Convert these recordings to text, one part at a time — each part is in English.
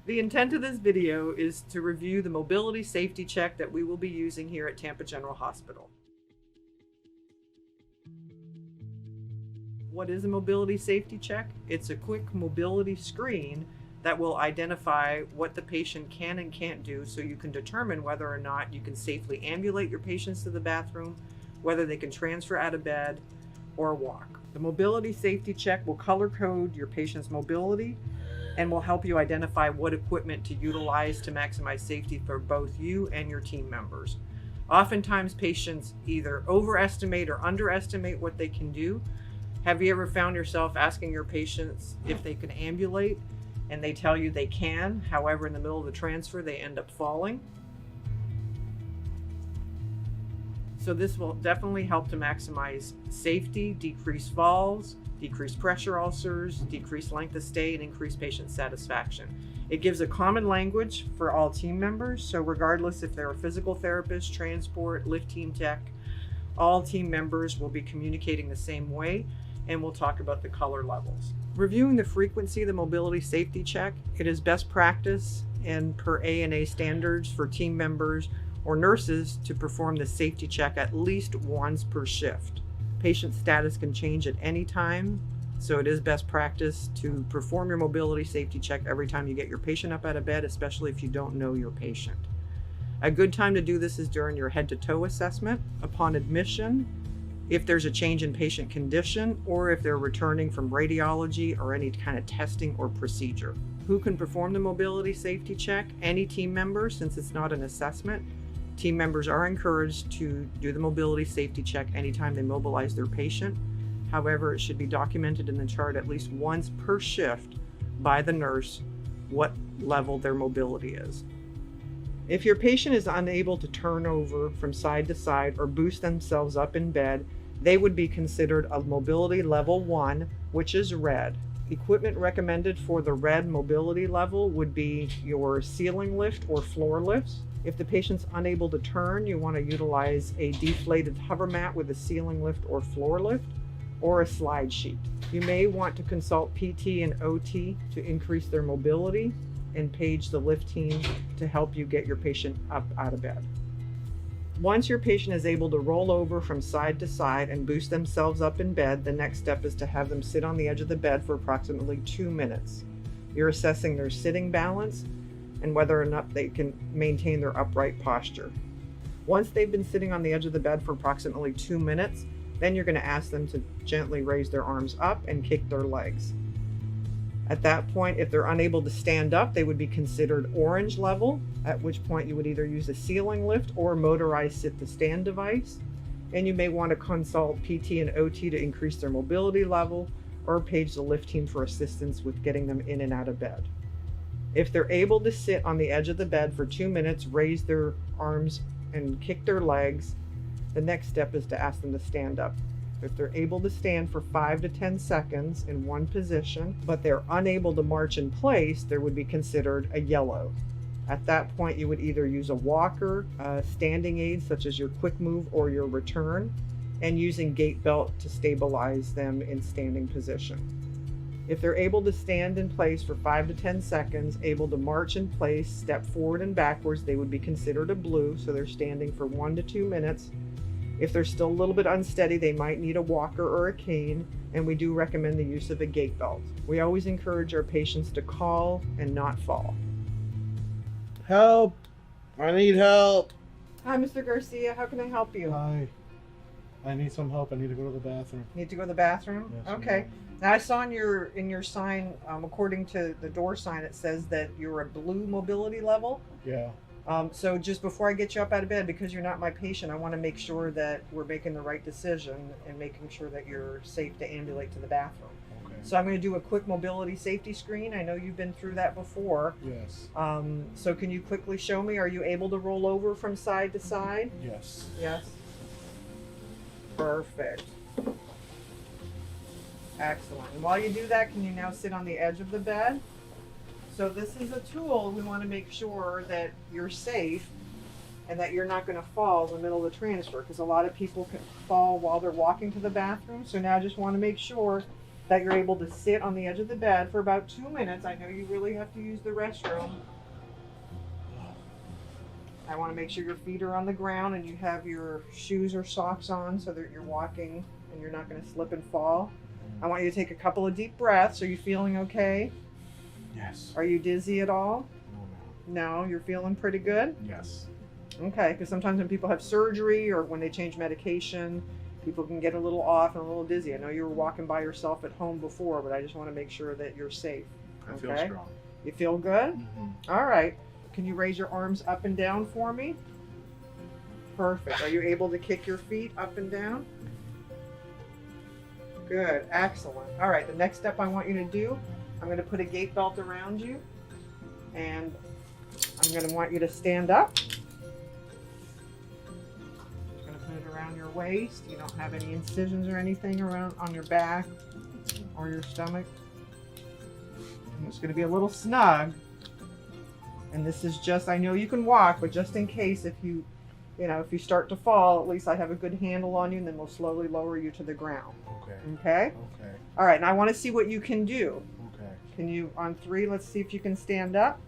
The intent of this video is to review the mobility safety check that we will be using here at Tampa General Hospital. What is a mobility safety check? It's a quick mobility screen that will identify what the patient can and can't do, so you can determine whether or not you can safely ambulate your patients to the bathroom, whether they can transfer out of bed or walk. The mobility safety check will color code your patient's mobility and will help you identify what equipment to utilize to maximize safety for both you and your team members. Oftentimes patients either overestimate or underestimate what they can do. Have you ever found yourself asking your patients if they can ambulate and they tell you they can, however in the middle of the transfer they end up falling? So this will definitely help to maximize safety, decrease falls, decrease pressure ulcers, decrease length of stay, and increase patient satisfaction. It gives a common language for all team members, so regardless if they're a physical therapist, transport, lift team tech, all team members will be communicating the same way, and we'll talk about the color levels. Reviewing the frequency of the mobility safety check, it is best practice and per ANA standards for team members or nurses to perform the safety check at least once per shift. Patient status can change at any time, so it is best practice to perform your mobility safety check every time you get your patient up out of bed, especially if you don't know your patient. A good time to do this is during your head-to-toe assessment, upon admission, if there's a change in patient condition, or if they're returning from radiology or any kind of testing or procedure. Who can perform the mobility safety check? Any team member, since it's not an assessment. Team members are encouraged to do the mobility safety check anytime they mobilize their patient. However, it should be documented in the chart at least once per shift by the nurse what level their mobility is. If your patient is unable to turn over from side to side or boost themselves up in bed, they would be considered a mobility level 1, which is red. Equipment recommended for the red mobility level would be your ceiling lift or floor lifts. If the patient's unable to turn, you want to utilize a deflated hover mat with a ceiling lift or floor lift, or a slide sheet. You may want to consult PT and OT to increase their mobility, and page the lift team to help you get your patient up out of bed. Once your patient is able to roll over from side to side and boost themselves up in bed, the next step is to have them sit on the edge of the bed for approximately 2 minutes. You're assessing their sitting balance and whether or not they can maintain their upright posture. Once they've been sitting on the edge of the bed for approximately 2 minutes, then you're going to ask them to gently raise their arms up and kick their legs. At that point, if they're unable to stand up, they would be considered orange level, at which point you would either use a ceiling lift or a motorized sit-to-stand device. And you may want to consult PT and OT to increase their mobility level, or page the lift team for assistance with getting them in and out of bed. If they're able to sit on the edge of the bed for 2 minutes, raise their arms and kick their legs, the next step is to ask them to stand up. If they're able to stand for 5 to 10 seconds in one position, but they're unable to march in place, they would be considered a yellow. At that point, you would either use a walker, standing aids such as your quick move or your return, and using gait belt to stabilize them in standing position. If they're able to stand in place for 5 to 10 seconds, able to march in place, step forward and backwards, they would be considered a blue, so they're standing for 1 to 2 minutes. If they're still a little bit unsteady, they might need a walker or a cane, and we do recommend the use of a gait belt. We always encourage our patients to call and not fall. Help! I need help! Hi, Mr. Garcia. How can I help you? Hi. I need some help. I need to go to the bathroom. Need to go to the bathroom? Yes, Okay. Now I saw in your sign, according to the door sign, it says that you're a blue mobility level. Yeah. So just before I get you up out of bed, because you're not my patient, I want to make sure that we're making the right decision and making sure that you're safe to ambulate to the bathroom. Okay. So I'm going to do a quick mobility safety screen. I know you've been through that before. Yes. So can you quickly show me, are you able to roll over from side to side? Yes. Yes. Perfect. Excellent. And while you do that, can you now sit on the edge of the bed? So this is a tool. We want to make sure that you're safe and that you're not going to fall in the middle of the transfer, because a lot of people can fall while they're walking to the bathroom. So now I just want to make sure that you're able to sit on the edge of the bed for about 2 minutes. I know you really have to use the restroom. I want to make sure your feet are on the ground and you have your shoes or socks on so that you're walking and you're not going to slip and fall. I want you to take a couple of deep breaths. Are you feeling okay? Yes. Are you dizzy at all? No, you're feeling pretty good? Yes. Okay, because sometimes when people have surgery or when they change medication, people can get a little off and a little dizzy. I know you were walking by yourself at home before, but I just want to make sure that you're safe. I feel strong. You feel good? Mm-hmm. All right. Can you raise your arms up and down for me? Perfect. Are you able to kick your feet up and down? Good. Excellent. All right. The next step I want you to do, I'm going to put a gait belt around you, and I'm going to want you to stand up. I'm going to put it around your waist. You don't have any incisions or anything around on your back or your stomach. And it's going to be a little snug. And this is just, I know you can walk, but just in case if you start to fall, at least I have a good handle on you, and then we'll slowly lower you to the ground. Okay. Okay? Okay. All right, and I want to see what you can do. Okay. Can you, on 3, let's see if you can stand up.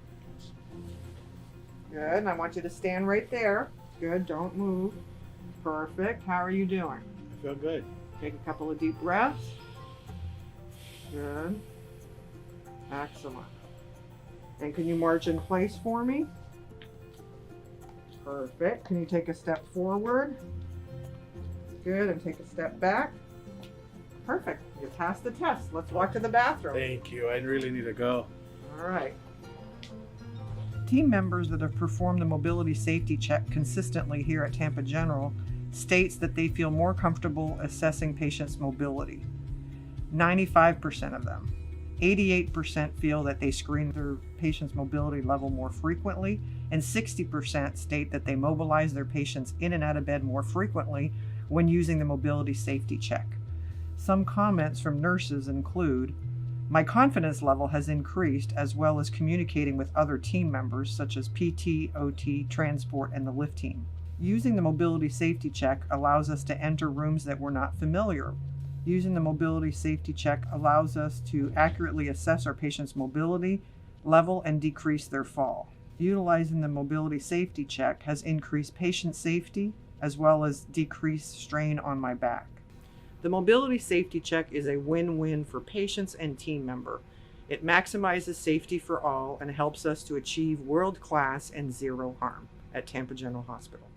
Good, and I want you to stand right there. Good, don't move. Perfect. How are you doing? I feel good. Take a couple of deep breaths. Good. Excellent. And can you march in place for me? Perfect. Can you take a step forward? Good, and take a step back. Perfect. You passed the test. Let's walk to the bathroom. Thank you. I really need to go. All right. Team members that have performed the mobility safety check consistently here at Tampa General states that they feel more comfortable assessing patients' mobility. 95% of them. 88% feel that they screen their patient's mobility level more frequently, and 60% state that they mobilize their patients in and out of bed more frequently when using the mobility safety check. Some comments from nurses include, "My confidence level has increased, as well as communicating with other team members such as PT, OT, transport, and the lift team. Using the mobility safety check allows us to enter rooms that we're not familiar. Using the mobility safety check allows us to accurately assess our patient's mobility level and decrease their fall. Utilizing the mobility safety check has increased patient safety as well as decreased strain on my back." The mobility safety check is a win-win for patients and team member. It maximizes safety for all and helps us to achieve world-class and zero harm at Tampa General Hospital.